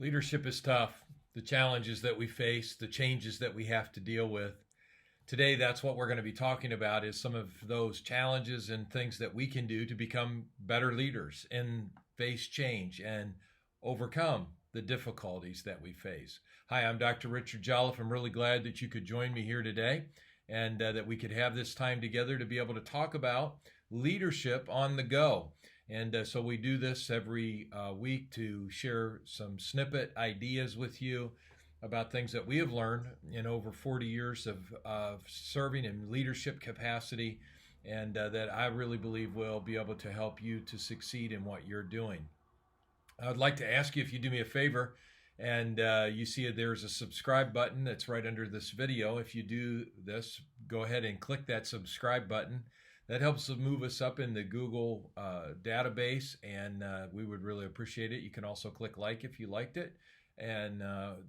Leadership is tough. The challenges that we face, the changes that we have to deal with. Today, that's what we're going to be talking about is some of those challenges and things that we can do to become better leaders and face change and overcome the difficulties that we face. Hi, I'm Dr. Richard Jolliff. I'm really glad that you could join me here today and that we could have this time together to be able to talk about leadership on the go. And so we do this every week to share some snippet ideas with you about things that we have learned in over 40 years of serving in leadership capacity, and that I really believe will be able to help you to succeed in what you're doing. I would like to ask you if you do me a favor, and you see there's a subscribe button that's right under this video. If you do this, go ahead and click that subscribe button. That helps to move us up in the Google database, and we would really appreciate it. You can also click like if you liked it. And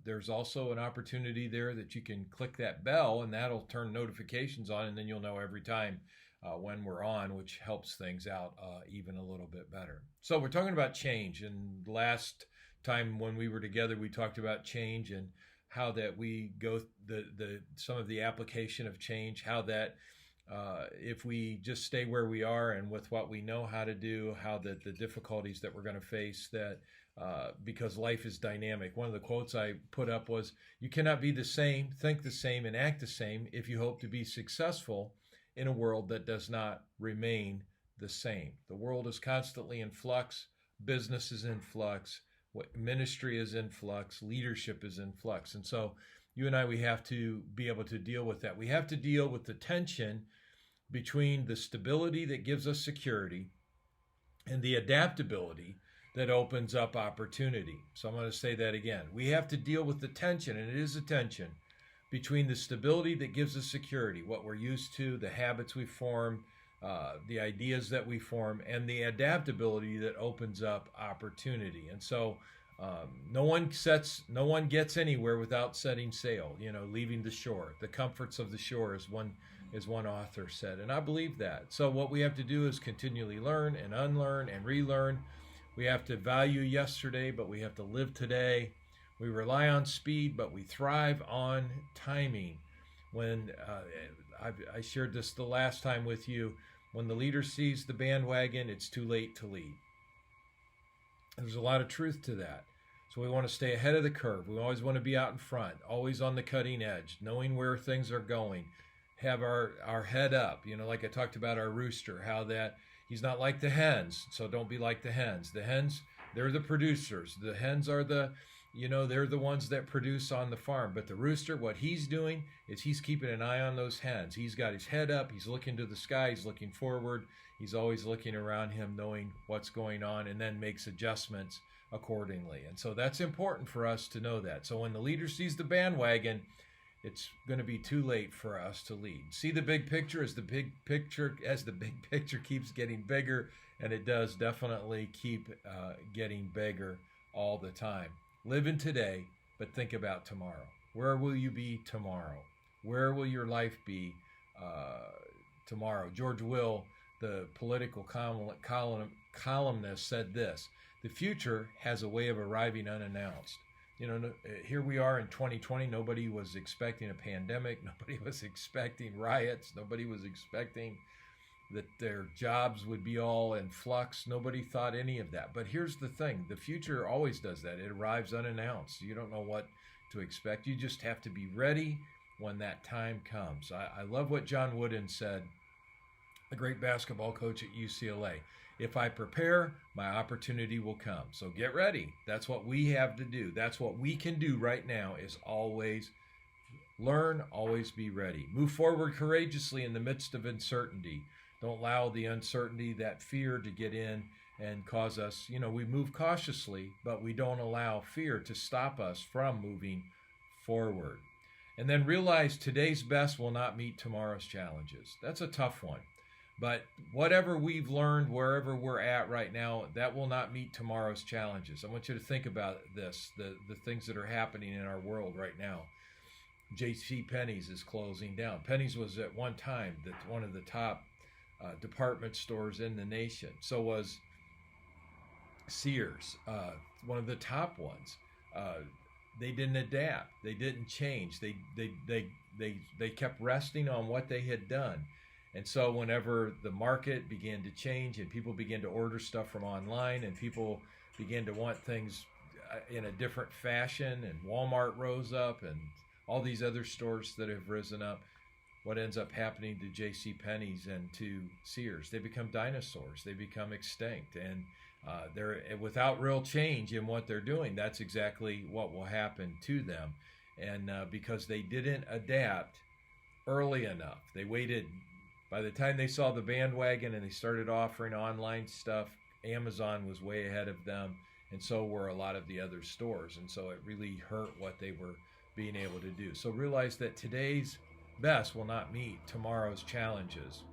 there's also an opportunity there that you can click that bell, and that'll turn notifications on, and then you'll know every time when we're on, which helps things out even a little bit better. So we're talking about change, and last time when we were together, we talked about change and how that we go some of the application of change, how that if we just stay where we are and with what we know how to do, how that the difficulties that we're going to face, that because life is dynamic. One of the quotes I put up was, you cannot be the same, think the same, and act the same if you hope to be successful in a world that does not remain the same. The world is constantly in flux. Business is in flux. Ministry is in flux. Leadership is in flux. And so you and I, we have to be able to deal with that. We have to deal with the tension between the stability that gives us security and the adaptability that opens up opportunity. So I'm going to say that again. We have to deal with the tension, and it is a tension, between the stability that gives us security, what we're used to, the habits we form, the ideas that we form, and the adaptability that opens up opportunity. And so no one gets anywhere without setting sail, leaving the shore. The comforts of the shore, as one author said, and I believe that. So what we have to do is continually learn and unlearn and relearn. We have to value yesterday, but we have to live today. We rely on speed, but we thrive on timing. When I shared this the last time with you, when the leader sees the bandwagon, it's too late to lead. There's a lot of truth to that. So we want to stay ahead of the curve. We always want to be out in front, always on the cutting edge, knowing where things are going, have our head up. Like I talked about our rooster, how that he's not like the hens, so don't be like the hens. The hens, they're the producers. The hens are they're the ones that produce on the farm. But the rooster, what he's doing is he's keeping an eye on those hens. He's got his head up. He's looking to the sky. He's looking forward. He's always looking around him, knowing what's going on, and then makes adjustments accordingly. And so that's important for us to know that. So when the leader sees the bandwagon, it's going to be too late for us to lead. See the big picture as the big picture keeps getting bigger, and it does definitely keep getting bigger all the time. Live in today, but think about tomorrow. Where will you be tomorrow? Where will your life be tomorrow? George Will, the political columnist, said this: the future has a way of arriving unannounced. Here we are in 2020. Nobody was expecting a pandemic. Nobody was expecting riots. Nobody was expecting that their jobs would be all in flux. Nobody thought any of that. But here's the thing. The future always does that. It arrives unannounced. You don't know what to expect. You just have to be ready when that time comes. I love what John Wooden said, the great basketball coach at UCLA. If I prepare, my opportunity will come. So get ready. That's what we have to do. That's what we can do right now, is always learn, always be ready. Move forward courageously in the midst of uncertainty. Don't allow the uncertainty, that fear, to get in and cause us, we move cautiously, but we don't allow fear to stop us from moving forward. And then realize today's best will not meet tomorrow's challenges. That's a tough one. But whatever we've learned, wherever we're at right now, that will not meet tomorrow's challenges. I want you to think about this, the things that are happening in our world right now. J.C. Penney's is closing down. Penney's was at one time one of the top department stores in the nation. So was Sears, one of the top ones. uh, they didn't adapt. They didn't change. They kept resting on what they had done. And so whenever the market began to change and people began to order stuff from online and people began to want things in a different fashion, and Walmart rose up and all these other stores that have risen up, what ends up happening to J.C. Penney's and to Sears? They become dinosaurs. They become extinct. And they're without real change in what they're doing. That's exactly what will happen to them. And because they didn't adapt early enough, they waited. By the time they saw the bandwagon and they started offering online stuff, Amazon was way ahead of them, and so were a lot of the other stores. And so it really hurt what they were being able to do. So realize that today's best will not meet tomorrow's challenges.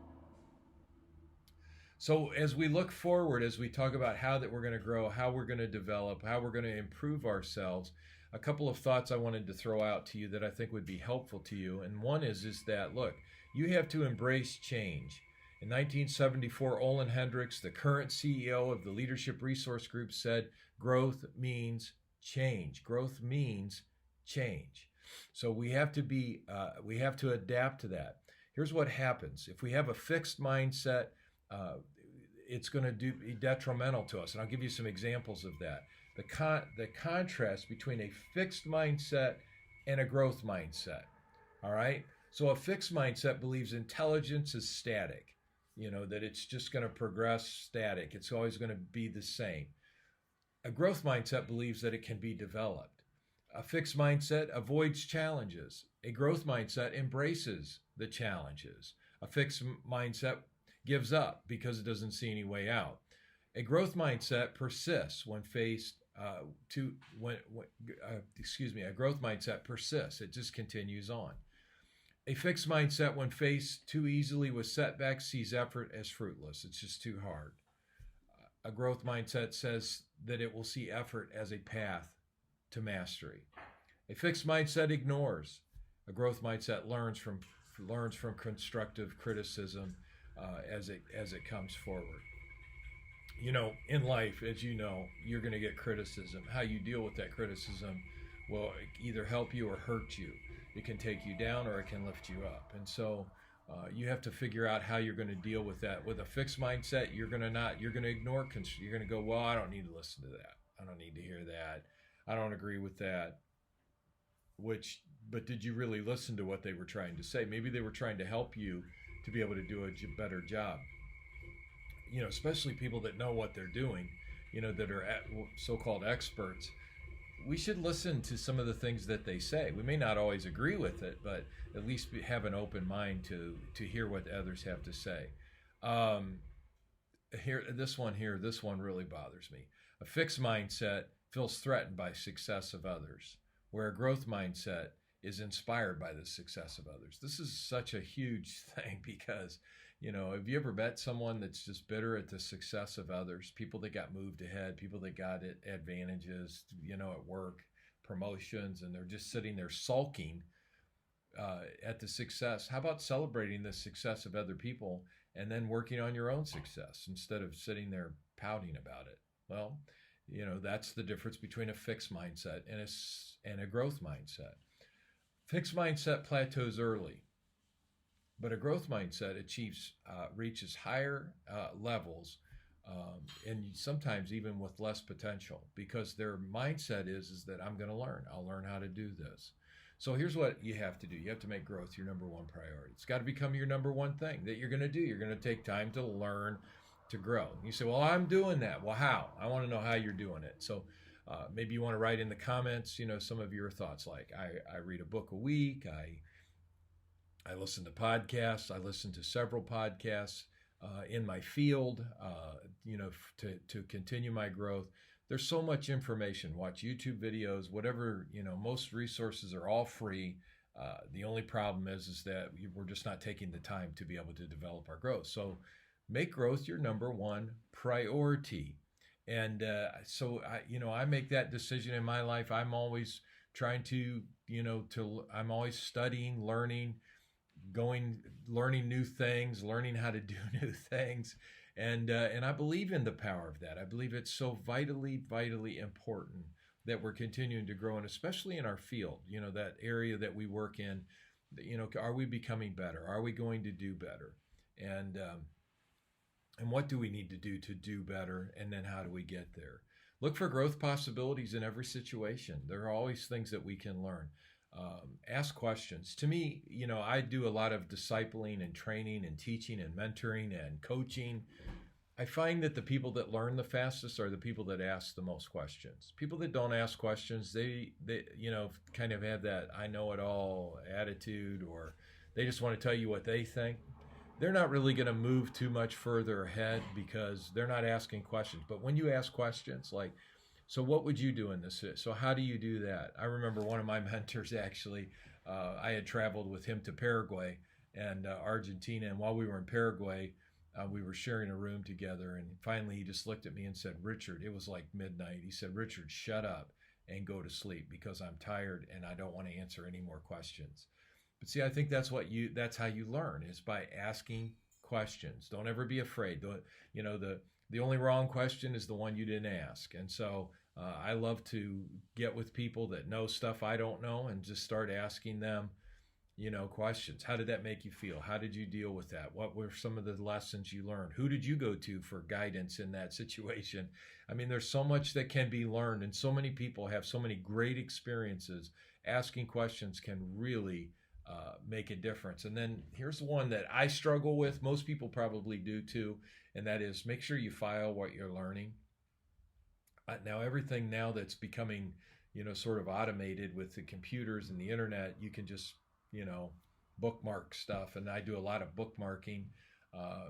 So as we look forward, as we talk about how that we're going to grow, how we're going to develop, how we're going to improve ourselves, a couple of thoughts I wanted to throw out to you that I think would be helpful to you. And one is that, look, you have to embrace change. In 1974, Olin Hendricks, the current CEO of the Leadership Resource Group, said, growth means change. Growth means change. So we have to adapt to that. Here's what happens. If we have a fixed mindset, it's going to be detrimental to us. And I'll give you some examples of that. The contrast between a fixed mindset and a growth mindset. All right. So a fixed mindset believes intelligence is static, that it's just going to progress static. It's always going to be the same. A growth mindset believes that it can be developed. A fixed mindset avoids challenges. A growth mindset embraces the challenges. A fixed mindset gives up because it doesn't see any way out. A growth mindset persists when faced a growth mindset persists. It just continues on. A fixed mindset, when faced too easily with setbacks, sees effort as fruitless. It's just too hard. A growth mindset says that it will see effort as a path to mastery. A fixed mindset ignores. A growth mindset learns from constructive criticism as it comes forward. In life, as you know, you're going to get criticism. How you deal with that criticism will either help you or hurt you. It can take you down or it can lift you up. And so you have to figure out how you're going to deal with that. With a fixed mindset, you're going to ignore. You're going to go, well, I don't need to listen to that. I don't need to hear that. I don't agree with that. But did you really listen to what they were trying to say? Maybe they were trying to help you to be able to do a better job. Especially people that know what they're doing, that are so-called experts. We should listen to some of the things that they say. We may not always agree with it, but at least have an open mind to hear what others have to say. This one really bothers me. A fixed mindset feels threatened by success of others, where a growth mindset is inspired by the success of others. This is such a huge thing because, have you ever met someone that's just bitter at the success of others? People that got moved ahead, people that got advantages, at work, promotions, and they're just sitting there sulking at the success. How about celebrating the success of other people and then working on your own success instead of sitting there pouting about it? Well, that's the difference between a fixed mindset and a growth mindset. Fixed mindset plateaus early, but a growth mindset reaches higher levels, and sometimes even with less potential, because their mindset is that I'm going to learn. I'll learn how to do this. So here's what you have to do. You have to make growth your number one priority. It's got to become your number one thing that you're going to do. You're going to take time to learn to grow. You say, well, I'm doing that. Well, how? I want to know how you're doing it. So maybe you want to write in the comments, some of your thoughts. Like I read a book a week. I listen to podcasts. I listen to several podcasts in my field, to continue my growth. There's so much information. Watch YouTube videos, whatever, most resources are all free. The only problem is that we're just not taking the time to be able to develop our growth. So make growth your number one priority. And so I make that decision in my life. I'm always trying to, I'm always studying, learning, learning new things, learning how to do new things. And I believe in the power of that. I believe it's so vitally, vitally important that we're continuing to grow in, especially in our field, that area that we work in. Are we becoming better? Are we going to do better? And what do we need to do better? And then how do we get there? Look for growth possibilities in every situation. There are always things that we can learn. Ask questions. To me, I do a lot of discipling and training and teaching and mentoring and coaching. I find that the people that learn the fastest are the people that ask the most questions. People that don't ask questions, they kind of have that I know it all attitude, or they just want to tell you what they think. They're not really going to move too much further ahead because they're not asking questions. But when you ask questions like, so what would you do in this? So how do you do that? I remember one of my mentors actually, I had traveled with him to Paraguay and Argentina. And while we were in Paraguay, we were sharing a room together. And finally, he just looked at me and said, Richard, it was like midnight. He said, Richard, shut up and go to sleep because I'm tired and I don't want to answer any more questions. But see, I think that's how you learn, is by asking questions. Don't ever be afraid. The only wrong question is the one you didn't ask. And so I love to get with people that know stuff I don't know and just start asking them, questions. How did that make you feel? How did you deal with that? What were some of the lessons you learned? Who did you go to for guidance in that situation? I mean, there's so much that can be learned, and so many people have so many great experiences. Asking questions can really make a difference. And then here's one that I struggle with. Most people probably do too, and that is make sure you file what you're learning. Now, everything now that's becoming, sort of automated with the computers and the internet, you can just, bookmark stuff. And I do a lot of bookmarking,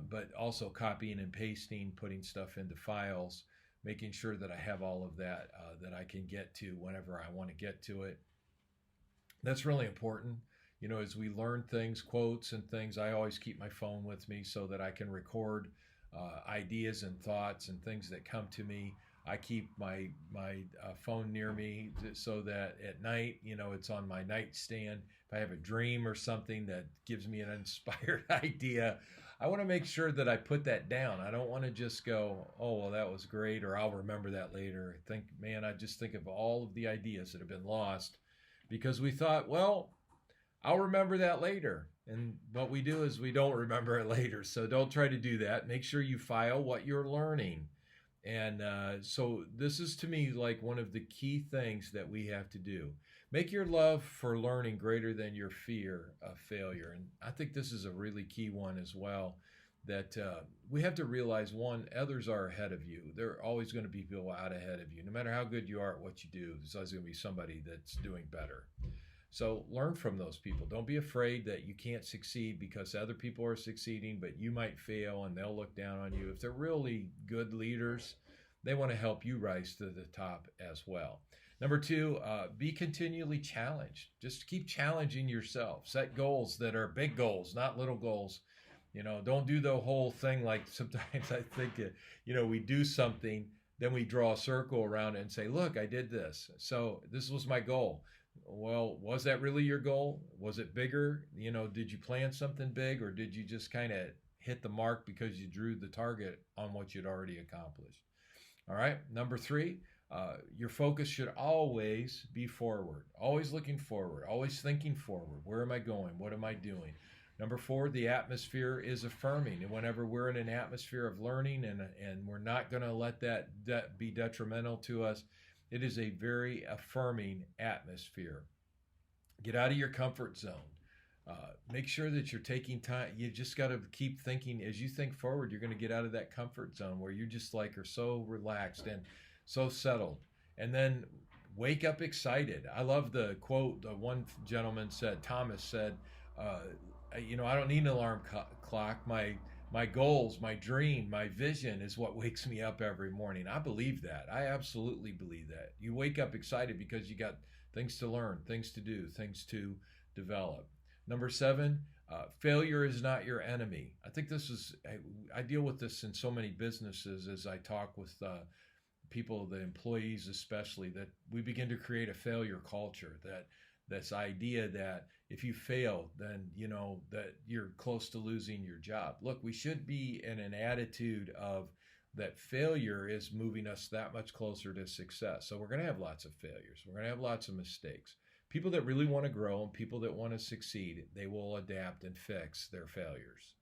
but also copying and pasting, putting stuff into files, making sure that I have all of that that I can get to whenever I want to get to it. That's really important. As we learn things, quotes and things, I always keep my phone with me so that I can record ideas and thoughts and things that come to me. I keep my phone near me so that at night, it's on my nightstand. If I have a dream or something that gives me an inspired idea, I want to make sure that I put that down. I don't want to just go, oh, well, that was great, or I'll remember that later. I just think of all of the ideas that have been lost because we thought, well, I'll remember that later. And what we do is we don't remember it later. So don't try to do that. Make sure you file what you're learning. And so this is, to me, like one of the key things that we have to do. Make your love for learning greater than your fear of failure. And I think this is a really key one as well, that we have to realize, one, others are ahead of you. There are always going to be people out ahead of you. No matter how good you are at what you do, there's always going to be somebody that's doing better. So learn from those people. Don't be afraid that you can't succeed because other people are succeeding, but you might fail and they'll look down on you. If they're really good leaders, they want to help you rise to the top as well. Number two, be continually challenged. Just keep challenging yourself. Set goals that are big goals, not little goals. Don't do the whole thing like sometimes I think, we do something, then we draw a circle around it and say, look, I did this. So this was my goal. Well, was that really your goal? Was it bigger? Did you plan something big, or did you just kind of hit the mark because you drew the target on what you'd already accomplished? All right. Number three, your focus should always be forward, always looking forward, always thinking forward. Where am I going? What am I doing? Number four, the atmosphere is affirming. And whenever we're in an atmosphere of learning and we're not going to let that be detrimental to us, it is a very affirming atmosphere. Get out of your comfort zone. Make sure that you're taking time. You just got to keep thinking. As you think forward, you're going to get out of that comfort zone where you just are so relaxed and so settled. And then wake up excited. I love the quote. The one gentleman said, Thomas said, I don't need an alarm clock. My goals, my dream, my vision is what wakes me up every morning. I believe that. I absolutely believe that. You wake up excited because you got things to learn, things to do, things to develop. Number seven, failure is not your enemy. I think I deal with this in so many businesses as I talk with people, the employees especially, that we begin to create a failure culture, that this idea that if you fail, then that you're close to losing your job. Look, we should be in an attitude of that failure is moving us that much closer to success. So we're going to have lots of failures. We're going to have lots of mistakes. People that really want to grow and people that want to succeed, they will adapt and fix their failures,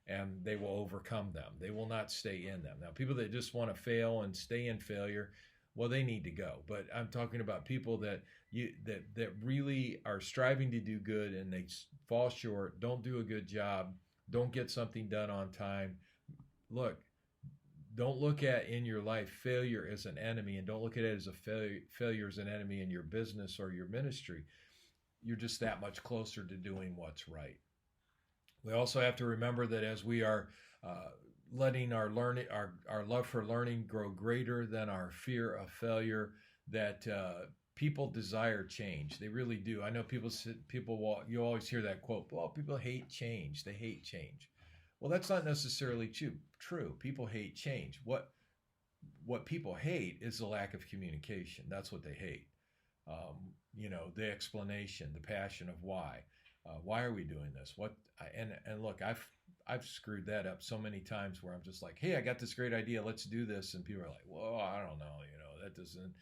and they will overcome them. They will not stay in them. Now, people that just want to fail and stay in failure, well, they need to go. But I'm talking about people that really are striving to do good and they fall short, don't do a good job, don't get something done on time. Look, don't look at in your life failure as an enemy, and don't look at it as a failure as an enemy in your business or your ministry. You're just that much closer to doing what's right. We also have to remember that as we are letting our learning, our love for learning grow greater than our fear of failure, that people desire change. They really do. I know you always hear that quote, well, people hate change. They hate change. Well, that's not necessarily true. People hate change. What people hate is the lack of communication. That's what they hate. The explanation, the passion of why. Why are we doing this? And look, I've screwed that up so many times where I'm just like, hey, I got this great idea. Let's do this. And people are like, well, I don't know. That doesn't,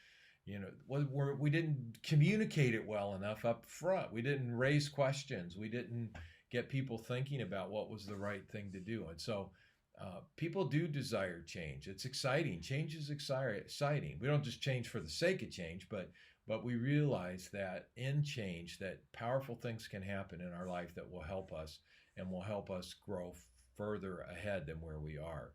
we didn't communicate it well enough up front. We didn't raise questions. We didn't get people thinking about what was the right thing to do. And so people do desire change. It's exciting. Change is exciting. We don't just change for the sake of change, but we realize that in change, that powerful things can happen in our life that will help us and will help us grow further ahead than where we are.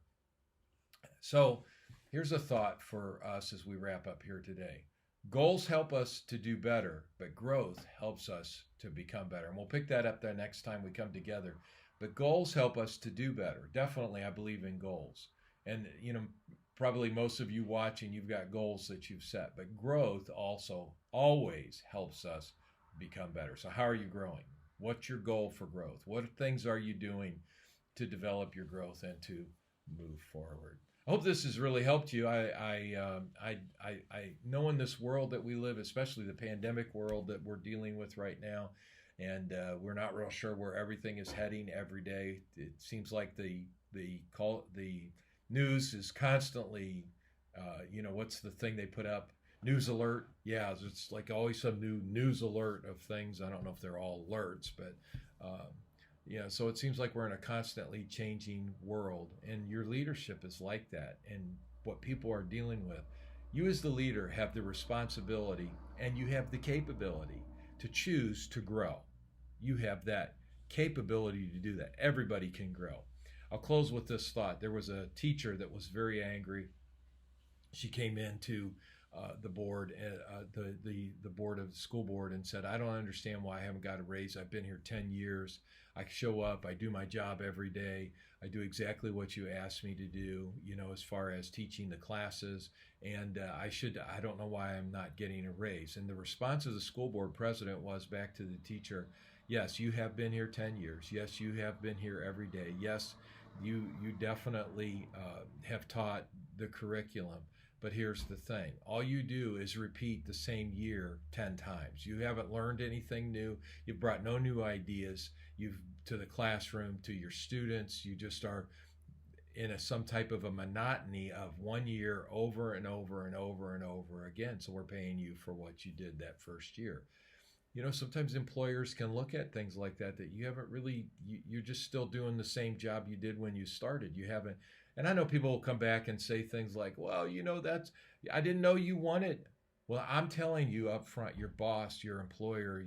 So here's a thought for us as we wrap up here today. Goals help us to do better, but growth helps us to become better. And we'll pick that up there next time we come together. But goals help us to do better. Definitely, I believe in goals. And, probably most of you watching, you've got goals that you've set. But growth also always helps us become better. So how are you growing? What's your goal for growth? What things are you doing to develop your growth and to move forward? I hope this has really helped you. I know in this world that we live, especially the pandemic world that we're dealing with right now, and we're not real sure where everything is heading every day. It seems like the news is constantly, what's the thing they put up? News alert. Yeah, it's like always some new news alert of things. I don't know if they're all alerts, but so it seems like we're in a constantly changing world, and your leadership is like that. And what people are dealing with, you as the leader have the responsibility and you have the capability to choose to grow. You have that capability to do that. Everybody can grow. I'll close with this thought. There was a teacher that was very angry. She came into the board, the board of the school board, and said, I don't understand why I haven't got a raise. I've been here 10 years. I show up. I do my job every day. I do exactly what you asked me to do, as far as teaching the classes. And I don't know why I'm not getting a raise. And the response of the school board president was back to the teacher, yes, you have been here 10 years. Yes, you have been here every day. Yes, you definitely have taught the curriculum. But here's the thing. All you do is repeat the same year 10 times. You haven't learned anything new. You've brought no new ideas to the classroom, to your students. You just are in some type of a monotony of 1 year over and over and over and over again. So we're paying you for what you did that first year. Sometimes employers can look at things like that you haven't really, you're just still doing the same job you did when you started. You haven't. And I know people will come back and say things like, well, I didn't know you wanted. Well, I'm telling you up front, your boss, your employer,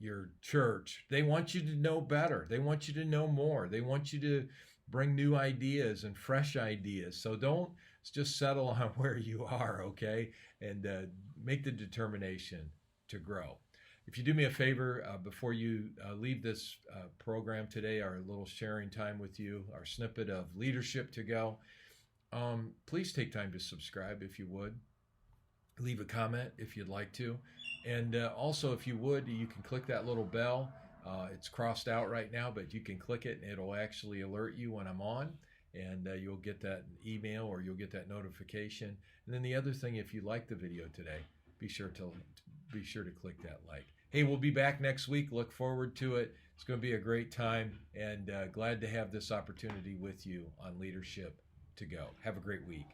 your church, they want you to know better. They want you to know more. They want you to bring new ideas and fresh ideas. So don't just settle on where you are, okay? And make the determination to grow. If you do me a favor, before you leave this program today, our little sharing time with you, our snippet of leadership to go, please take time to subscribe if you would. Leave a comment if you'd like to. And also, if you would, you can click that little bell. It's crossed out right now, but you can click it and it'll actually alert you when I'm on. And you'll get that email or you'll get that notification. And then the other thing, if you like the video today, be sure to click that like. Hey, we'll be back next week. Look forward to it. It's going to be a great time, and glad to have this opportunity with you on leadership to go. Have a great week.